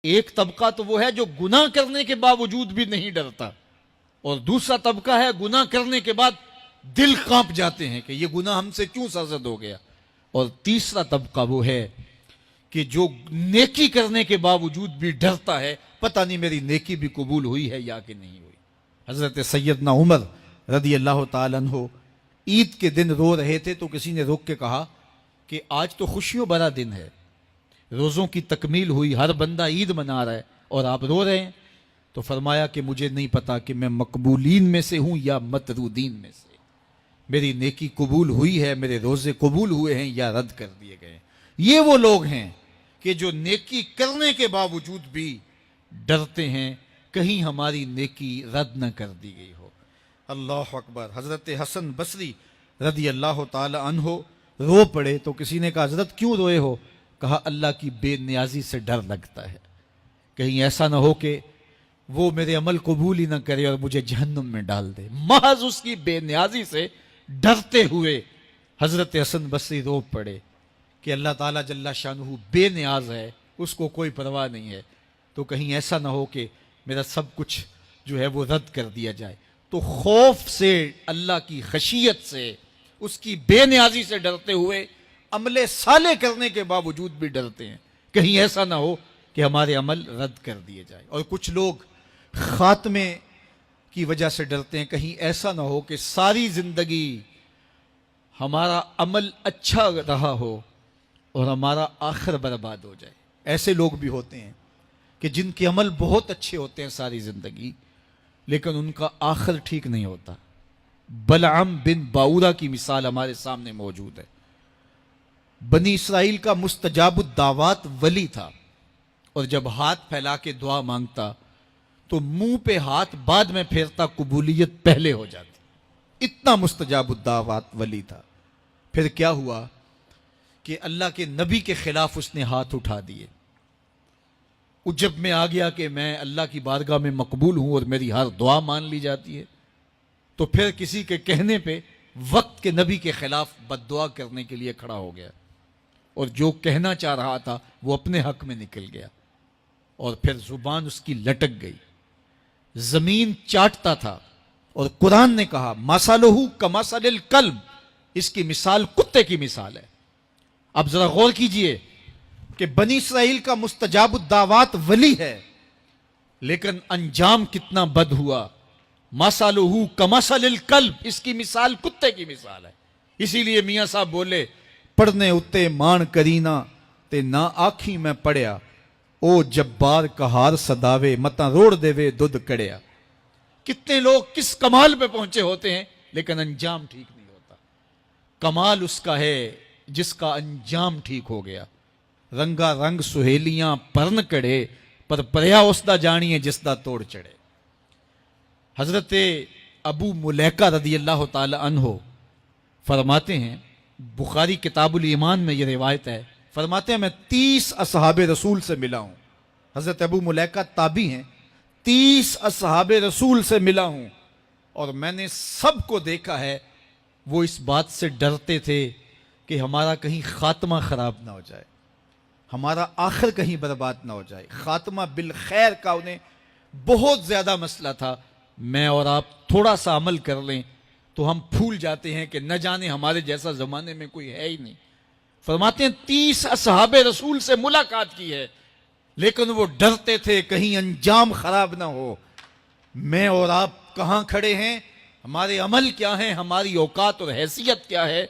ایک طبقہ تو وہ ہے جو گناہ کرنے کے باوجود بھی نہیں ڈرتا، اور دوسرا طبقہ ہے گناہ کرنے کے بعد دل کانپ جاتے ہیں کہ یہ گناہ ہم سے کیوں سرزد ہو گیا، اور تیسرا طبقہ وہ ہے کہ جو نیکی کرنے کے باوجود بھی ڈرتا ہے پتہ نہیں میری نیکی بھی قبول ہوئی ہے یا کہ نہیں ہوئی۔ حضرت سیدنا عمر رضی اللہ تعالیٰ عنہ عید کے دن رو رہے تھے تو کسی نے روک کے کہا کہ آج تو خوشیوں بھرا دن ہے، روزوں کی تکمیل ہوئی، ہر بندہ عید منا رہا ہے اور آپ رو رہے ہیں۔ تو فرمایا کہ مجھے نہیں پتا کہ میں مقبولین میں سے ہوں یا مطرودین میں سے، میری نیکی قبول ہوئی ہے، میرے روزے قبول ہوئے ہیں یا رد کر دیے گئے ہیں۔ یہ وہ لوگ ہیں کہ جو نیکی کرنے کے باوجود بھی ڈرتے ہیں کہیں ہماری نیکی رد نہ کر دی گئی ہو۔ اللہ اکبر۔ حضرت حسن بصری رضی اللہ تعالی عنہ رو پڑے تو کسی نے کہا حضرت کیوں روئے ہو؟ کہا اللہ کی بے نیازی سے ڈر لگتا ہے، کہیں ایسا نہ ہو کہ وہ میرے عمل قبول ہی نہ کرے اور مجھے جہنم میں ڈال دے۔ محض اس کی بے نیازی سے ڈرتے ہوئے حضرت حسن بصری رو پڑے کہ اللہ تعالیٰ جل شانہ بے نیاز ہے، اس کو کوئی پرواہ نہیں ہے، تو کہیں ایسا نہ ہو کہ میرا سب کچھ جو ہے وہ رد کر دیا جائے۔ تو خوف سے، اللہ کی خشیت سے، اس کی بے نیازی سے ڈرتے ہوئے عمل صالح کرنے کے باوجود بھی ڈرتے ہیں کہیں ایسا نہ ہو کہ ہمارے عمل رد کر دیے جائے۔ اور کچھ لوگ خاتمے کی وجہ سے ڈرتے ہیں، کہیں ایسا نہ ہو کہ ساری زندگی ہمارا عمل اچھا رہا ہو اور ہمارا آخر برباد ہو جائے۔ ایسے لوگ بھی ہوتے ہیں کہ جن کے عمل بہت اچھے ہوتے ہیں ساری زندگی، لیکن ان کا آخر ٹھیک نہیں ہوتا۔ بلعم بن باورہ کی مثال ہمارے سامنے موجود ہے۔ بنی اسرائیل کا مستجاب الدعوات ولی تھا، اور جب ہاتھ پھیلا کے دعا مانگتا تو منہ پہ ہاتھ بعد میں پھیرتا، قبولیت پہلے ہو جاتی، اتنا مستجاب الدعوات ولی تھا۔ پھر کیا ہوا کہ اللہ کے نبی کے خلاف اس نے ہاتھ اٹھا دیے۔ عجب میں آ گیا کہ میں اللہ کی بارگاہ میں مقبول ہوں اور میری ہر دعا مان لی جاتی ہے، تو پھر کسی کے کہنے پہ وقت کے نبی کے خلاف بد دعا کرنے کے لیے کھڑا ہو گیا، اور جو کہنا چاہ رہا تھا وہ اپنے حق میں نکل گیا، اور پھر زبان اس کی لٹک گئی، زمین چاٹتا تھا۔ اور قرآن نے کہا مَثَلُهُ كَمَثَلِ الْكَلْبِ، اس کی مثال کتے کی مثال ہے۔ اب ذرا غور کیجئے کہ بنی اسرائیل کا مستجاب الدعوات ولی ہے، لیکن انجام کتنا بد ہوا۔ مَثَلُهُ كَمَثَلِ الْكَلْبِ، اس کی مثال کتے کی مثال ہے۔ اسی لیے میاں صاحب بولے پڑھنے اتے مان کرینا تے نہ آکھی میں پڑھیا، او جبار کہار صداوے متا روڑ دے وے دودھ کڑیا۔ کتنے لوگ کس کمال پہ پہنچے ہوتے ہیں لیکن انجام ٹھیک نہیں ہوتا۔ کمال اس کا ہے جس کا انجام ٹھیک ہو گیا۔ رنگا رنگ سہیلیاں پرن کڑے پر پریا اس دا جانیے جس دا توڑ چڑھے۔ حضرت ابو ملیکہ رضی اللہ تعالی عنہ فرماتے ہیں، بخاری کتاب الایمان میں یہ روایت ہے، فرماتے ہیں میں 30 اصحاب رسول سے ملا ہوں۔ حضرت ابو ملیکہ تابعی ہیں، 30 اصحاب رسول سے ملا ہوں، اور میں نے سب کو دیکھا ہے وہ اس بات سے ڈرتے تھے کہ ہمارا کہیں خاتمہ خراب نہ ہو جائے، ہمارا آخر کہیں برباد نہ ہو جائے۔ خاتمہ بالخیر کا انہیں بہت زیادہ مسئلہ تھا۔ میں اور آپ تھوڑا سا عمل کر لیں تو ہم پھول جاتے ہیں کہ نہ جانے ہمارے جیسا زمانے میں کوئی ہے ہی نہیں۔ فرماتے ہیں 30 اصحاب رسول سے ملاقات کی ہے، لیکن وہ ڈرتے تھے کہیں انجام خراب نہ ہو۔ میں اور آپ کہاں کھڑے ہیں، ہمارے عمل کیا ہیں، ہماری اوقات اور حیثیت کیا ہے،